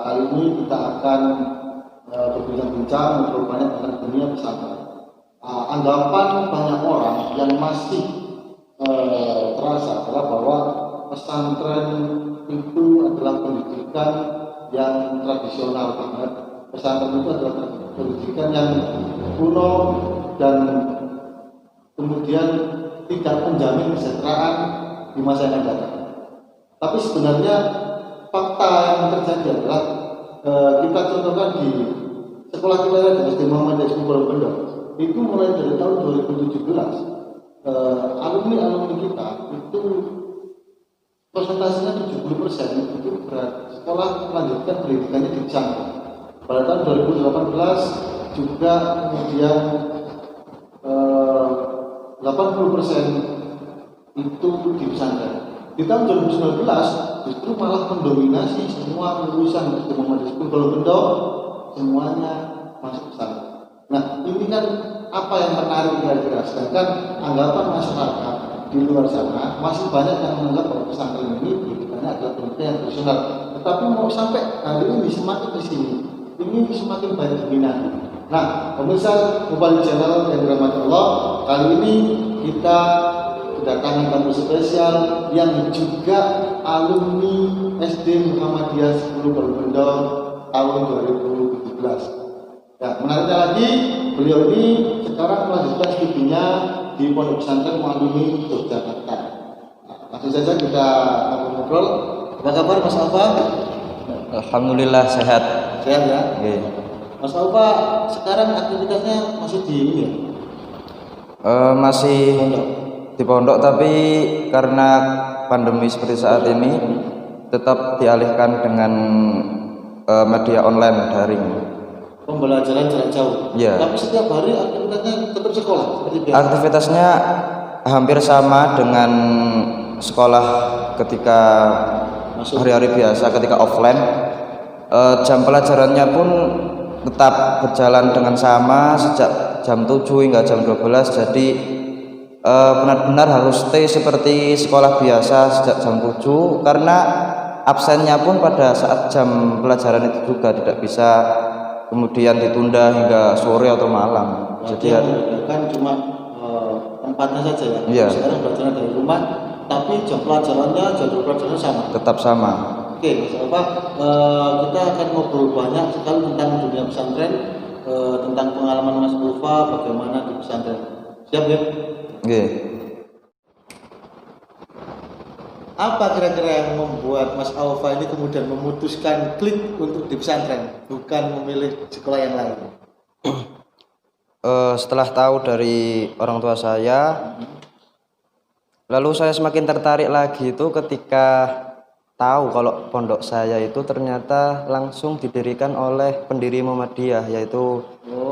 kali ini kita akan berbincang-bincang untuk banyak tentang dunia pesantren. Anggapan banyak orang yang masih terasa adalah bahwa pesantren itu adalah pendidikan yang tradisional banget. Pesantren itu adalah pendidikan yang kuno dan kemudian tidak menjamin kesejahteraan di masa yang akan datang. Tapi sebenarnya fakta yang terjadi adalah kita contohkan di sekolah kita di SD Muhammadiyah Sekolah Bendo itu mulai dari tahun 2017 alumni kita itu persentasenya 70% itu sekolah melanjutkan pendidikannya di pesantren. Pada tahun 2018 juga kemudian 80% itu di pesantren. Di tahun 2019 justru malah mendominasi semua lulusan SD Muhammadiyah Sekolah Bendo semuanya masuk pesantren. Nah, ini kan apa yang menarik kira-kira, sedangkan anggapan masyarakat di luar sana masih banyak yang menganggap bahwa pesantren ini pendidikannya adalah pendidikan yang tradisional. Tetapi mau sampai hari ini semakin ke sini, ini semakin banyak diminati. Nah, pemirsa Mubalik Channel yang dirahmati Allah, kali ini kita kedatangan tamu spesial yang juga alumni SD Muhammadiyah 10 Bendo tahun 2017. Ya, menariknya lagi, beliau ini sekarang melanjutkan studinya di Pondok Pesantren Mualimi Yogyakarta. Langsung saja kita ngobrol. Apa kabar Mas Alfa? Alhamdulillah sehat. Sehat ya? Okay. Mas Alfa sekarang aktivitasnya masih di ini ya? Masih di pondok, tapi karena pandemi seperti saat ini tetap dialihkan dengan media online daring. Pembelajaran jarak jauh. Ya. Tapi setiap hari aktivitasnya tetap sekolah seperti biasa. Aktivitasnya hampir sama dengan sekolah ketika hari-hari biasa, ketika offline. Jam pelajarannya pun tetap berjalan dengan sama sejak jam 7 hingga jam 12. Jadi benar-benar harus stay seperti sekolah biasa sejak jam 7, karena absennya pun pada saat jam pelajaran itu juga tidak bisa kemudian ditunda hingga sore atau malam. Jadi kan cuma tempatnya saja ya. Iya. Sekarang belajar dari rumah, tapi jam pelajarannya, jadwal pelajarannya sama. Tetap sama. Oke, Mas Alfa, kita akan ngobrol banyak sekali tentang dunia pesantren, tentang pengalaman Mas Alfa, bagaimana di pesantren. Siap ya? Oke. Apa kira-kira yang membuat Mas Alfa ini kemudian memutuskan klik untuk di pesantren, bukan memilih sekolah yang lain? Setelah tahu dari orang tua saya, lalu saya semakin tertarik lagi itu ketika tahu kalau pondok saya itu ternyata langsung didirikan oleh pendiri Muhammadiyah, yaitu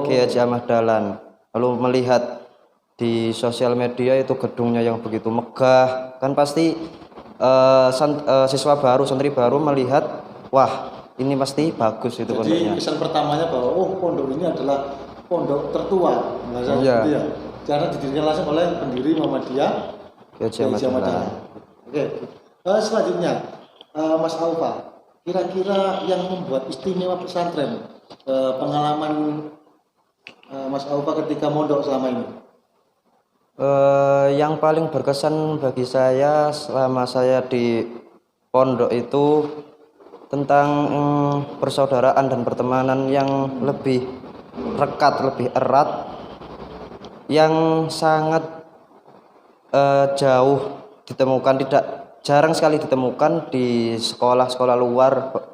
Kiai Haji Ahmad Dahlan. Lalu melihat di sosial media itu gedungnya yang begitu megah, kan pasti siswa baru, santri baru melihat, wah ini pasti bagus itu pondoknya. Jadi kesan pertamanya bahwa pondok ini adalah pondok tertua, iya. Ya. Karena didirikan langsung oleh pendiri Muhammadiyah, Kiai Haji Ahmad Dahlan. Oke. Selanjutnya, Mas Alfa, kira-kira yang membuat istimewa pesantren, pengalaman Mas Alfa ketika mondok selama ini? Yang paling berkesan bagi saya selama saya di pondok itu tentang persaudaraan dan pertemanan yang lebih rekat, lebih erat, yang sangat jauh ditemukan, jarang sekali ditemukan di sekolah-sekolah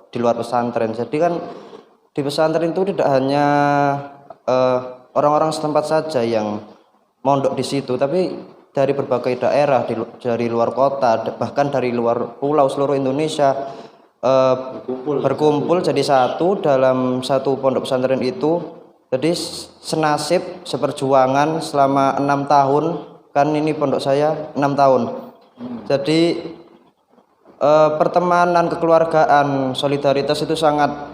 di luar pesantren. Jadi kan di pesantren itu tidak hanya orang-orang setempat saja yang mondok di situ, tapi dari berbagai daerah, dari luar kota, bahkan dari luar pulau seluruh Indonesia berkumpul jadi satu dalam satu pondok pesantren itu. Jadi senasib, seperjuangan selama 6 tahun, kan ini pondok saya 6 tahun. Jadi pertemanan, kekeluargaan, solidaritas itu sangat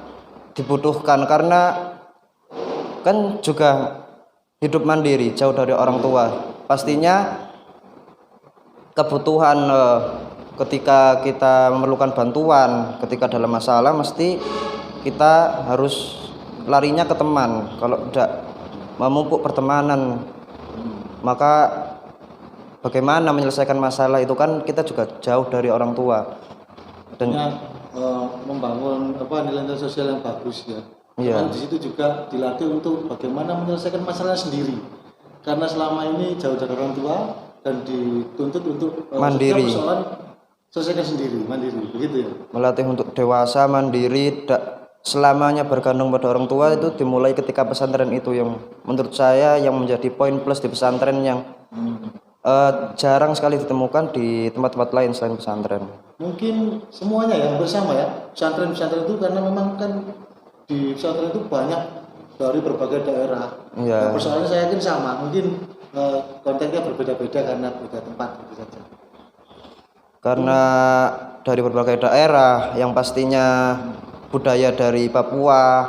dibutuhkan, karena kan juga hidup mandiri, jauh dari orang tua. Pastinya kebutuhan ketika kita memerlukan bantuan, ketika dalam masalah, mesti kita harus larinya ke teman. Kalau tidak memupuk pertemanan, maka bagaimana menyelesaikan masalah itu kan kita juga jauh dari orang tua. Dan membangun nilai-nilai sosial yang bagus ya. Iya. Dan di situ juga dilatih untuk bagaimana menyelesaikan masalah sendiri. Karena selama ini jauh dari orang tua dan dituntut untuk mandiri. Persoalan selesaikan sendiri, mandiri, begitu ya. Melatih untuk dewasa, mandiri, tidak selamanya bergantung pada orang tua. Itu dimulai ketika pesantren itu yang menurut saya yang menjadi poin plus di pesantren yang jarang sekali ditemukan di tempat-tempat lain selain pesantren. Mungkin semuanya ya bersama ya, pesantren-pesantren itu karena memang kan di pesantren itu banyak dari berbagai daerah. Iya. Persoalannya saya yakin sama, mungkin kontennya berbeda-beda karena beda tempat gitu saja. Karena dari berbagai daerah yang pastinya budaya dari Papua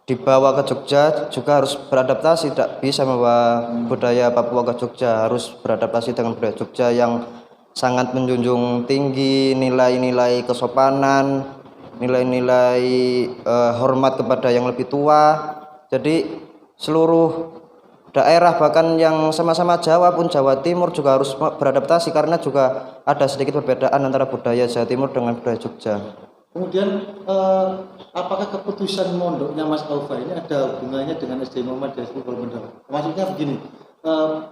dibawa ke Jogja juga harus beradaptasi, tidak bisa membawa budaya Papua ke Jogja, harus beradaptasi dengan budaya Jogja yang sangat menjunjung tinggi nilai-nilai kesopanan, nilai-nilai hormat kepada yang lebih tua. Jadi seluruh daerah bahkan yang sama-sama Jawa pun Jawa Timur juga harus beradaptasi karena juga ada sedikit perbedaan antara budaya Jawa Timur dengan budaya Jogja. Kemudian apakah keputusan mondoknya Mas Aufa ini ada hubungannya dengan SD Muhammadiyah Purbalingga? Maksudnya begini,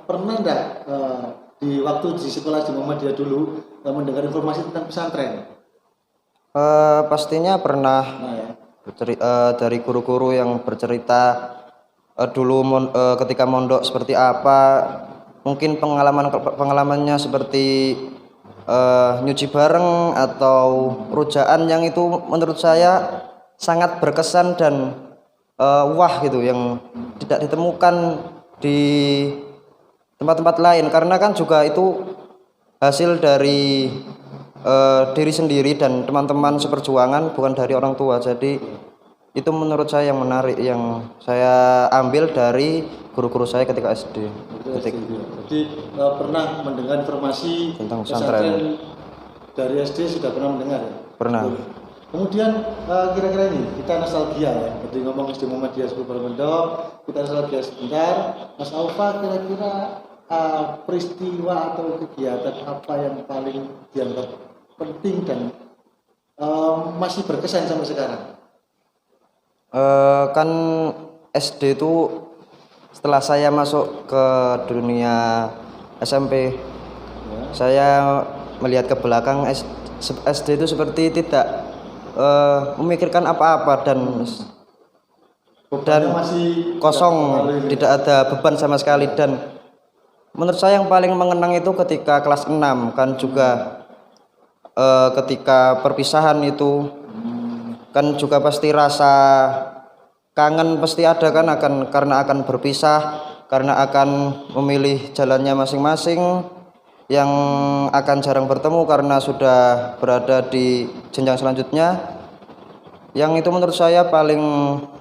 pernah enggak di waktu di sekolah di Muhammadiyah dulu mendengar informasi tentang pesantren? Pastinya pernah. Nah, ya. Dari guru-guru yang bercerita dulu ketika mondok seperti apa, mungkin pengalamannya seperti nyuci bareng atau rujaan yang itu menurut saya sangat berkesan dan wah gitu, yang tidak ditemukan di tempat-tempat lain, karena kan juga itu hasil dari diri sendiri dan teman-teman seperjuangan, bukan dari orang tua. Jadi itu menurut saya yang menarik, yang saya ambil dari guru-guru saya ketika SD. Jadi pernah mendengar informasi tentang pesantren dari SD, sudah pernah mendengar ya? Pernah. Kemudian kira-kira ini kita nostalgia ya, jadi ngomong SD Muhammadiyah Purbalingga, kita nostalgia sebentar. Mas Aufa, kira-kira peristiwa atau kegiatan apa yang paling dianggap penting dan masih berkesan sampai sekarang? Kan SD itu setelah saya masuk ke dunia SMP ya, saya melihat ke belakang SD itu seperti tidak memikirkan apa-apa dan masih kosong, tidak ada beban sama sekali. Dan menurut saya yang paling mengenang itu ketika kelas 6 kan juga ketika perpisahan itu kan juga pasti rasa kangen pasti ada kan, karena akan berpisah, karena akan memilih jalannya masing-masing, yang akan jarang bertemu karena sudah berada di jenjang selanjutnya. Yang itu menurut saya paling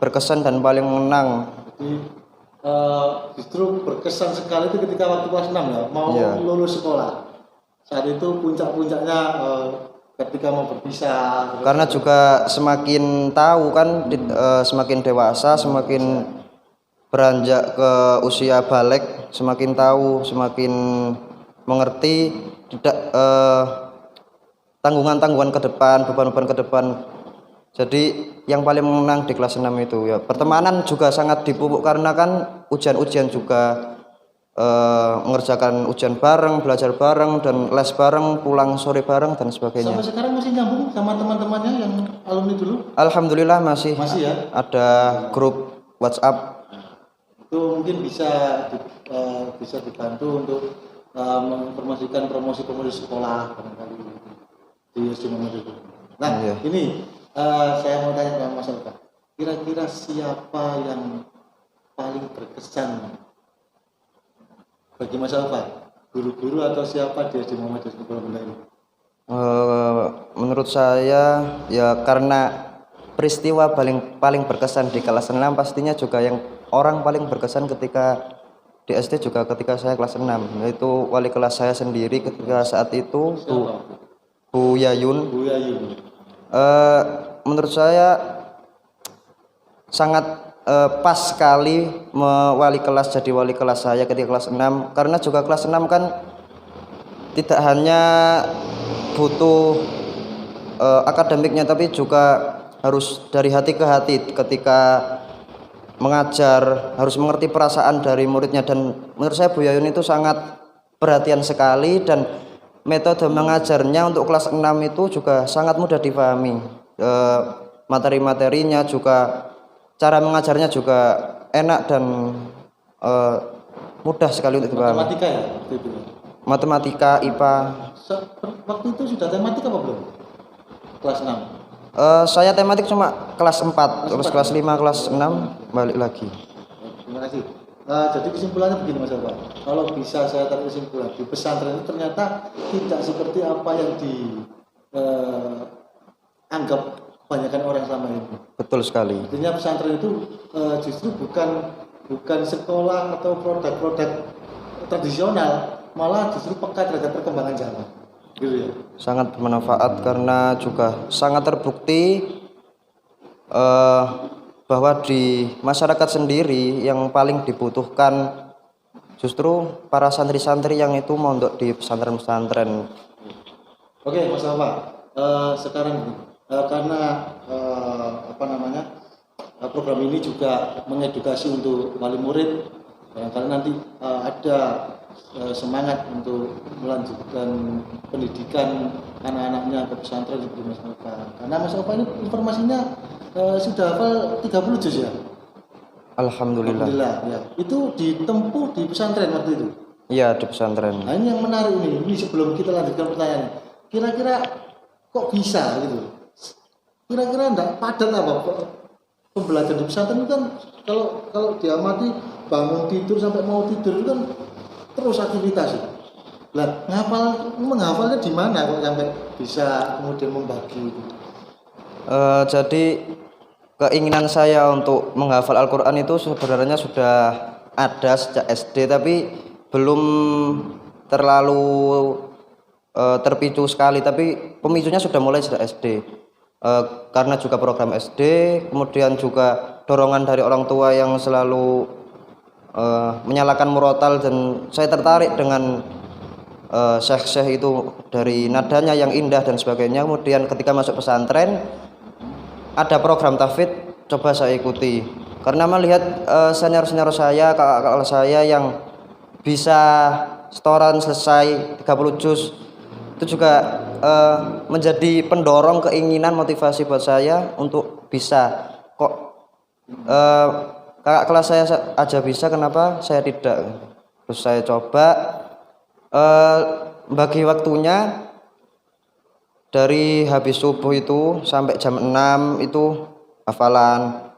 berkesan dan paling mengenang. Jadi justru berkesan sekali itu ketika waktu kelas 6 ya, mau lulus sekolah. Saat itu puncak-puncaknya ketika mau berpisah. Karena juga semakin tahu kan, semakin dewasa, semakin beranjak ke usia balik, semakin tahu, semakin mengerti, tidak tanggungan-tanggungan ke depan, beban-beban ke depan. Jadi yang paling mengenang di kelas 6 itu ya pertemanan juga sangat dipupuk, karena kan ujian-ujian juga mengerjakan ujian bareng, belajar bareng, dan les bareng, pulang sore bareng dan sebagainya. Sampai sekarang masih nyambung sama teman-temannya yang alumni dulu? Alhamdulillah masih ya? Ada grup WhatsApp. Itu mungkin bisa dibantu untuk menginformasikan promosi-promosi sekolah barangkali di SD Muhammadiyah. Nah, ini saya mau tanya ke Mas Alka, kira-kira siapa yang paling berkesan bagi Mas Alfa, guru-guru atau siapa di SD Muhammadiyah Purbalingga ini? Menurut saya ya karena peristiwa paling berkesan di kelas 6 pastinya juga yang orang paling berkesan ketika di SD juga ketika saya kelas 6, yaitu wali kelas saya sendiri ketika saat itu. Bu Yayun. Bu Yayun. Menurut saya sangat pas sekali wali kelas jadi wali kelas saya ketika kelas 6, karena juga kelas 6 kan tidak hanya butuh akademiknya, tapi juga harus dari hati ke hati ketika mengajar, harus mengerti perasaan dari muridnya. Dan menurut saya Bu Yayun itu sangat perhatian sekali, dan metode mengajarnya untuk kelas 6 itu juga sangat mudah dipahami. Materi-materinya juga, cara mengajarnya juga enak dan mudah sekali untuk dipahami. Matematika ya waktu itu? Matematika, IPA. Waktu itu sudah tematika apa belum? Kelas 6? Saya tematik cuma kelas 4, terus kelas 5, kelas 6 balik lagi. Terima kasih. Jadi kesimpulannya begini Mas Alfa, kalau bisa saya tarik kesimpulan, di pesantren itu ternyata tidak seperti apa yang dianggap kebanyakan orang selama ini. Betul sekali. Artinya pesantren itu justru bukan sekolah atau produk-produk tradisional, malah justru peka terhadap perkembangan zaman. Gitu ya. Sangat bermanfaat karena juga sangat terbukti bahwa di masyarakat sendiri yang paling dibutuhkan justru para santri-santri yang itu mondok di pesantren-pesantren. Oke, Mas Alfa, sekarang karena program ini juga mengedukasi untuk wali murid, barangkali nanti ada semangat untuk melanjutkan pendidikan anak-anaknya ke pesantren seperti Mas Alfa. Karena Mas Alfa ini informasinya sudah hafal 30 juz ya? Alhamdulillah. Alhamdulillah ya. Itu ditempuh di pesantren waktu itu? Iya, di pesantren. Nah ini yang menarik ini sebelum kita lanjutkan pertanyaannya. Kira-kira kok bisa gitu? Kira-kira enggak padat apa pembelajaran di pesantren itu kan kalau diamati bangun tidur sampai mau tidur itu kan terus aktivitas itu. Lah, menghafalnya di mana kok sampai bisa kemudian membagi itu? Jadi keinginan saya untuk menghafal Al-Quran itu sebenarnya sudah ada sejak SD, tapi belum terlalu terpicu sekali. Tapi pemicunya sudah mulai sejak SD. Karena juga program SD, kemudian juga dorongan dari orang tua yang selalu menyalakan murotal, dan saya tertarik dengan syekh-syekh itu dari nadanya yang indah dan sebagainya. Kemudian ketika masuk pesantren ada program tahfidz, coba saya ikuti karena melihat senior-senior saya, kakak-kakak saya yang bisa setoran selesai 30 juz, itu juga menjadi pendorong keinginan motivasi buat saya untuk bisa. Kok kakak kelas saya aja bisa, kenapa saya tidak? Terus saya coba bagi waktunya dari habis subuh itu sampai jam 6 itu hafalan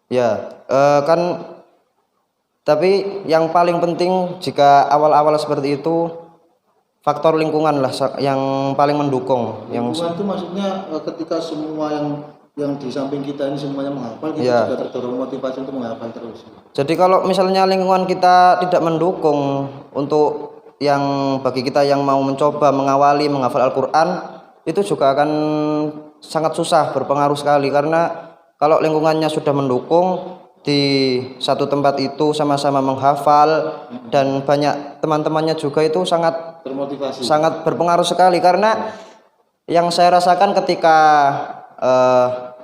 ya. Kan tapi yang paling penting jika awal-awal seperti itu faktor lingkungan lah yang paling mendukung. Lingkungan itu maksudnya ketika semua yang di samping kita ini semuanya menghafal, kita ya, juga terdorong motivasi untuk menghafal terus. Jadi kalau misalnya lingkungan kita tidak mendukung untuk yang bagi kita yang mau mencoba mengawali menghafal Al-Quran, itu juga akan sangat susah, berpengaruh sekali. Karena kalau lingkungannya sudah mendukung, di satu tempat itu sama-sama menghafal, dan banyak teman-temannya juga, itu sangat termotivasi, sangat berpengaruh sekali. Karena yang saya rasakan ketika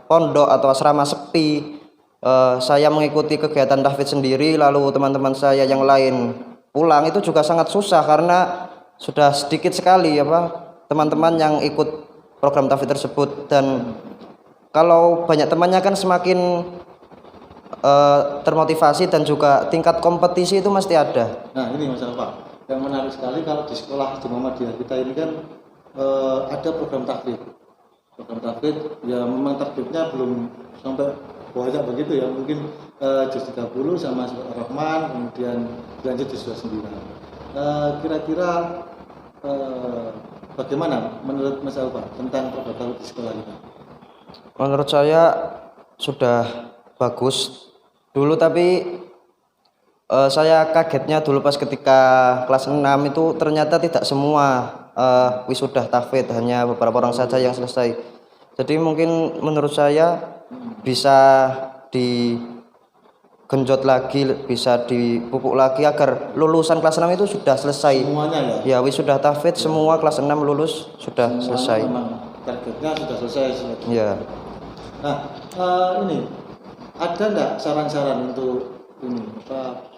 pondok atau asrama sepi, saya mengikuti kegiatan tahfidz sendiri, lalu teman-teman saya yang lain pulang, itu juga sangat susah karena sudah sedikit sekali teman-teman yang ikut program tahfidz tersebut. Dan kalau banyak temannya kan semakin termotivasi, dan juga tingkat kompetisi itu mesti ada. Nah ini Mas Alfa, yang menarik sekali kalau di sekolah di Muhammadiyah kita ini kan ada program tahfidz. Program tahfidz ya memang targetnya belum sampai banyak begitu ya, mungkin juz 30 sama surat Ar-Rahman, kemudian lanjut juz 29. Kira-kira bagaimana menurut Mas Alfa tentang program tahfidz di sekolah kita? Menurut saya sudah bagus dulu, tapi saya kagetnya dulu pas ketika kelas 6 itu ternyata tidak semua wisudah tahfidz, hanya beberapa orang saja yang selesai. Jadi mungkin menurut saya bisa digenjot lagi, bisa dipupuk lagi agar lulusan kelas 6 itu sudah selesai semuanya ya. Sudah tahfidz semua kelas 6 lulus sudah semuanya selesai. memang targetnya sudah selesai ya. Nah, ini ada enggak saran-saran untuk ini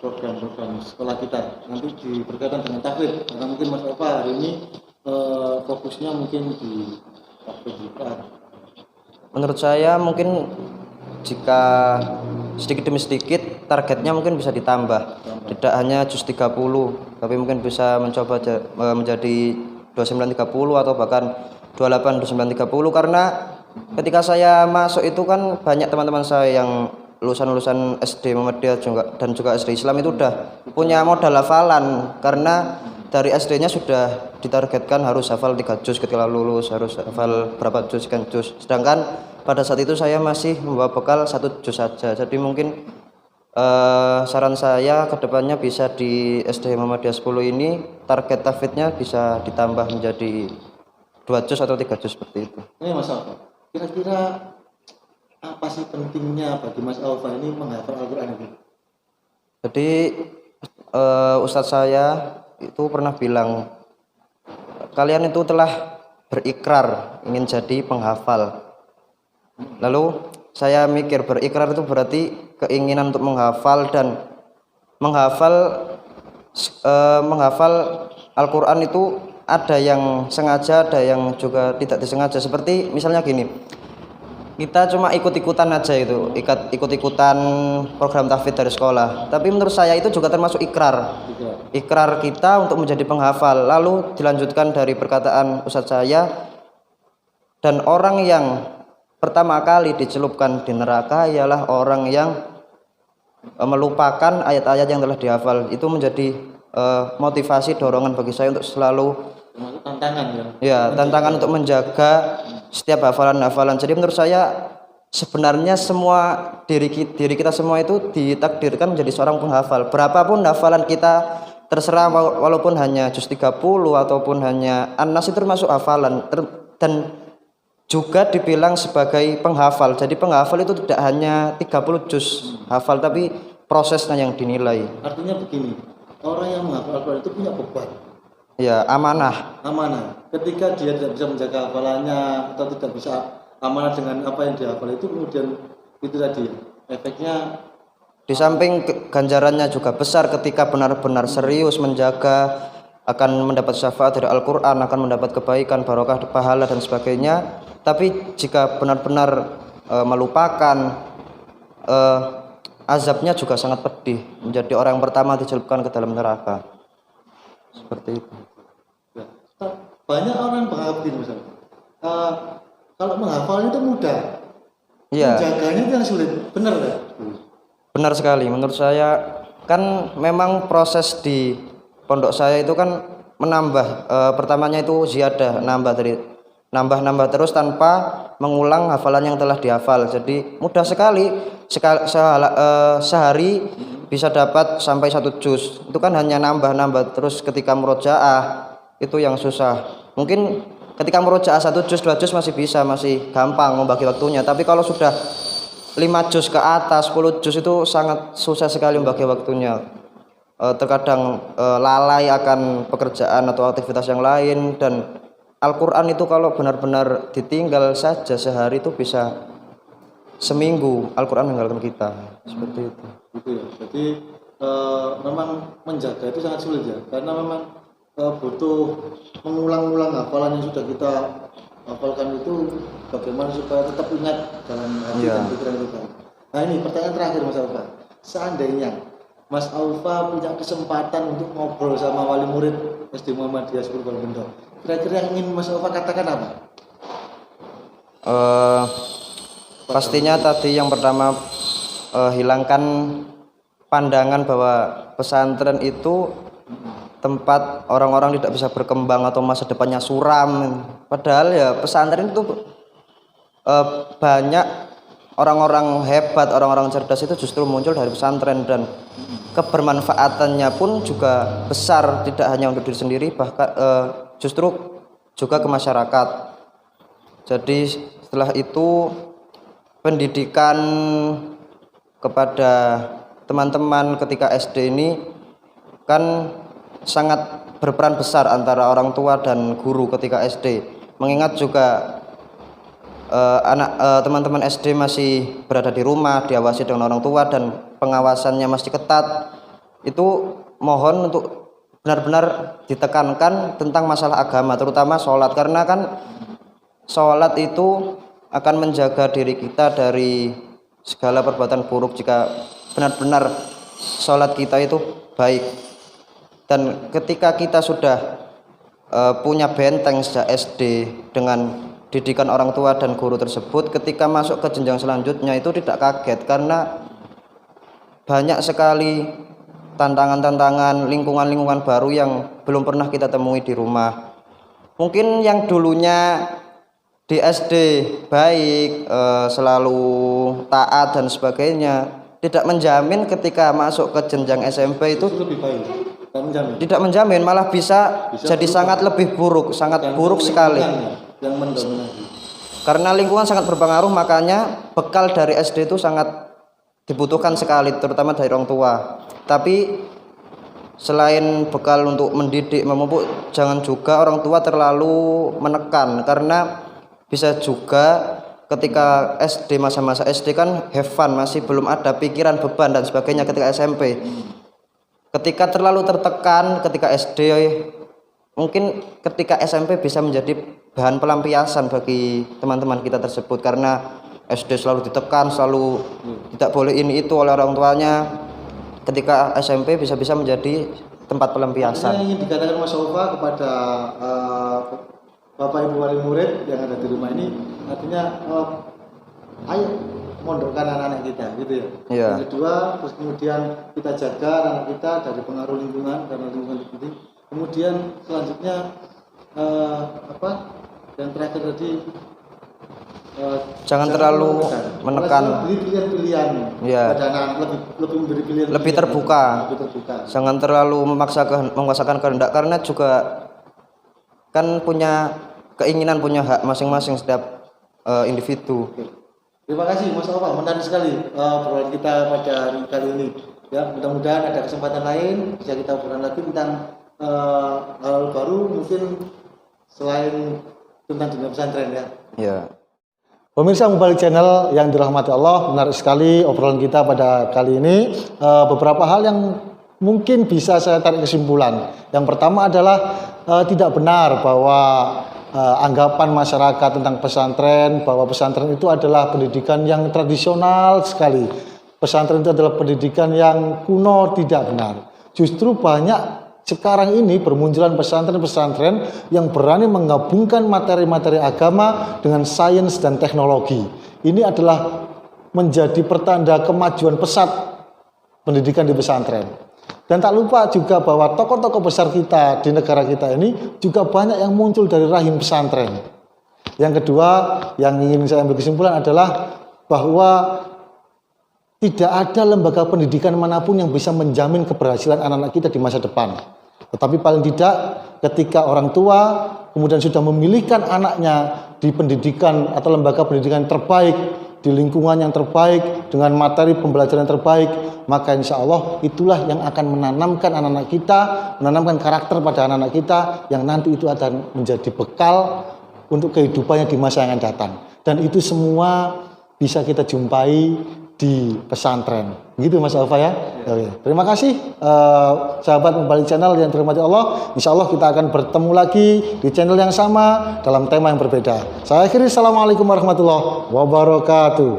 program-program sekolah kita nanti berkaitan dengan tahfidz? Karena mungkin Mas Alfa hari ini fokusnya mungkin di tahfidz juga. Menurut saya mungkin jika sedikit demi sedikit targetnya mungkin bisa ditambah, tidak hanya juz 30, tapi mungkin bisa mencoba menjadi 29 30 atau bahkan 28 29 30, karena ketika saya masuk itu kan banyak teman-teman saya yang lulusan SD Muhammadiyah dan juga SD Islam itu udah punya modal hafalan, karena dari SD-nya sudah ditargetkan harus hafal 3 juz ketika lulus, harus hafal berapa juz, sekian juz. Sedangkan pada saat itu saya masih membawa bekal 1 juz saja. Jadi mungkin saran saya kedepannya bisa di SD Muhammadiyah 10 ini target tahfidznya bisa ditambah menjadi 2 juz atau 3 juz seperti itu. Ini Mas Alfa, kira-kira apa sih pentingnya bagi Mas Alfa ini menghafal Al-Quran ini? Jadi Ustadz saya itu pernah bilang, kalian itu telah berikrar ingin jadi penghafal. Lalu saya mikir, berikrar itu berarti keinginan untuk menghafal, dan menghafal Al-Quran itu ada yang sengaja, ada yang juga tidak disengaja. Seperti misalnya gini, kita cuma ikut-ikutan aja itu, ikut-ikutan program tahfidz dari sekolah. Tapi menurut saya itu juga termasuk ikrar kita untuk menjadi penghafal. Lalu dilanjutkan dari perkataan Ustadz saya, dan orang yang pertama kali dicelupkan di neraka ialah orang yang melupakan ayat-ayat yang telah dihafal. Itu menjadi motivasi, dorongan bagi saya untuk selalu tantangan tantangan untuk menjaga setiap hafalan-hafalan. Jadi menurut saya sebenarnya semua diri kita semua itu ditakdirkan menjadi seorang penghafal. Berapapun hafalan kita, terserah, walaupun hanya juz 30 ataupun hanya An-Nas itu termasuk hafalan, dan juga dibilang sebagai penghafal. Jadi penghafal itu tidak hanya 30 juz hafal, tapi prosesnya yang dinilai. Artinya begini, orang yang menghafal Al-Quran itu punya beban. Ya, amanah. Ketika dia tidak bisa menjaga hafalannya atau tidak bisa amanah dengan apa yang dihafal, itu kemudian itu tadi efeknya. Di samping ganjarannya juga besar ketika benar-benar serius menjaga, akan mendapat syafaat dari Al-Quran, akan mendapat kebaikan, barokah, pahala dan sebagainya. Tapi jika benar-benar melupakan, azabnya juga sangat pedih, menjadi orang yang pertama dicelupkan ke dalam neraka. Seperti itu. Banyak orang menghafal misalnya. Kalau menghafalnya itu mudah. Menjaganya itu yang sulit. Benar nggak? Benar sekali. Menurut saya kan memang proses di pondok saya itu kan menambah. Pertamanya itu ziyadah, nambah terus tanpa mengulang hafalan yang telah dihafal. Jadi mudah sekali. Sehari bisa dapat sampai 1 juz. Itu kan hanya nambah terus. Ketika murojaah itu yang susah. Mungkin ketika murojaah 1 juz 2 juz masih gampang membagi waktunya. Tapi kalau sudah 5 juz ke atas, 10 juz itu sangat susah sekali membagi waktunya. Terkadang lalai akan pekerjaan atau aktivitas yang lain, dan Al-Quran itu kalau benar-benar ditinggal saja sehari itu bisa seminggu Al-Quran meninggalkan kita. Seperti itu. Gitu ya. Jadi memang menjaga itu sangat sulit ya, karena memang butuh mengulang-ulang hafalan yang sudah kita hafalkan itu, bagaimana supaya tetap ingat dalam hati dan pikiran kita. Nah, ini pertanyaan terakhir Mas Alfa. Seandainya Mas Alfa punya kesempatan untuk ngobrol sama wali murid SD Muhammadiyah 10 Bendo, kira-kira yang ingin Mas Alfa katakan apa? Pastinya tadi yang pertama, hilangkan pandangan bahwa pesantren itu tempat orang-orang tidak bisa berkembang atau masa depannya suram. Padahal ya pesantren itu banyak orang-orang hebat, orang-orang cerdas itu justru muncul dari pesantren, dan kebermanfaatannya pun juga besar, tidak hanya untuk diri sendiri, bahkan justru juga ke masyarakat. Jadi setelah itu pendidikan kepada teman-teman ketika SD ini kan sangat berperan besar antara orang tua dan guru ketika SD. Mengingat juga teman-teman SD masih berada di rumah, diawasi dengan orang tua dan pengawasannya masih ketat. Itu mohon untuk benar-benar ditekankan tentang masalah agama, terutama sholat, karena kan sholat itu akan menjaga diri kita dari segala perbuatan buruk jika benar-benar sholat kita itu baik. Dan ketika kita sudah punya benteng sejak SD dengan didikan orang tua dan guru tersebut, ketika masuk ke jenjang selanjutnya itu tidak kaget, karena banyak sekali tantangan-tantangan, lingkungan-lingkungan baru yang belum pernah kita temui di rumah. Mungkin yang dulunya di SD baik, selalu taat dan sebagainya, tidak menjamin ketika masuk ke jenjang SMP itu lebih baik. Tidak menjamin, malah bisa jadi sangat lebih buruk, sangat buruk sekali. Yang mendominasi. Karena lingkungan sangat berpengaruh, makanya bekal dari SD itu sangat dibutuhkan sekali, terutama dari orang tua. Tapi selain bekal untuk mendidik, memupuk, jangan juga orang tua terlalu menekan, karena bisa juga ketika SD, masa-masa SD kan have fun, masih belum ada pikiran beban dan sebagainya. Ketika SMP, ketika terlalu tertekan ketika SD, mungkin ketika SMP bisa menjadi bahan pelampiasan bagi teman-teman kita tersebut, karena SD selalu ditekan, selalu tidak boleh ini itu oleh orang tuanya. Ketika SMP bisa-bisa menjadi tempat pelampiasan. Yang ingin dikatakan Mas Ulfa kepada Bapak Ibu wali murid yang ada di rumah ini, artinya ayo mondokkan anak-anak kita, gitu ya. Iya. Yang kedua, terus kemudian kita jaga anak kita dari pengaruh lingkungan, karena lingkungan itu. Kemudian selanjutnya yang terakhir tadi, jangan terlalu menekan. Beri pilihan-pilihan pada anak-anak, lebih memberi pilihan. Lebih terbuka. Jangan terlalu memaksakan kehendak, karena juga kan punya keinginan, punya hak masing-masing setiap individu. Oke. Terima kasih Mas Ulfa, menarik sekali obrolan kita pada hari kali ini. Ya, mudah-mudahan ada kesempatan lain bisa kita obrolan lagi tentang hal baru, mungkin selain tentang dunia pesantren ya. Ya. Pemirsa Mubalik Channel yang dirahmati Allah, menarik sekali obrolan kita pada kali ini. Beberapa hal yang mungkin bisa saya tarik kesimpulan. Yang pertama adalah tidak benar bahwa anggapan masyarakat tentang pesantren, bahwa pesantren itu adalah pendidikan yang tradisional sekali. Pesantren itu adalah pendidikan yang kuno, tidak benar. Justru banyak sekarang ini bermunculan pesantren-pesantren yang berani menggabungkan materi-materi agama dengan sains dan teknologi. Ini adalah menjadi pertanda kemajuan pesat pendidikan di pesantren. Dan tak lupa juga bahwa tokoh-tokoh besar kita di negara kita ini juga banyak yang muncul dari rahim pesantren. Yang kedua, yang ingin saya ambil kesimpulan adalah bahwa tidak ada lembaga pendidikan manapun yang bisa menjamin keberhasilan anak-anak kita di masa depan. Tetapi paling tidak ketika orang tua kemudian sudah memilihkan anaknya di pendidikan atau lembaga pendidikan terbaik, di lingkungan yang terbaik, dengan materi pembelajaran terbaik, maka insya Allah itulah yang akan menanamkan anak-anak kita, menanamkan karakter pada anak-anak kita, yang nanti itu akan menjadi bekal untuk kehidupannya di masa yang akan datang. Dan itu semua bisa kita jumpai di pesantren. Begitu Mas Ulfa ya. Oke. Terima kasih sahabat Mubalik Channel yang dirahmati Allah. Insya Allah kita akan bertemu lagi di channel yang sama dalam tema yang berbeda. Saya akhiri, assalamualaikum warahmatullahi wabarakatuh.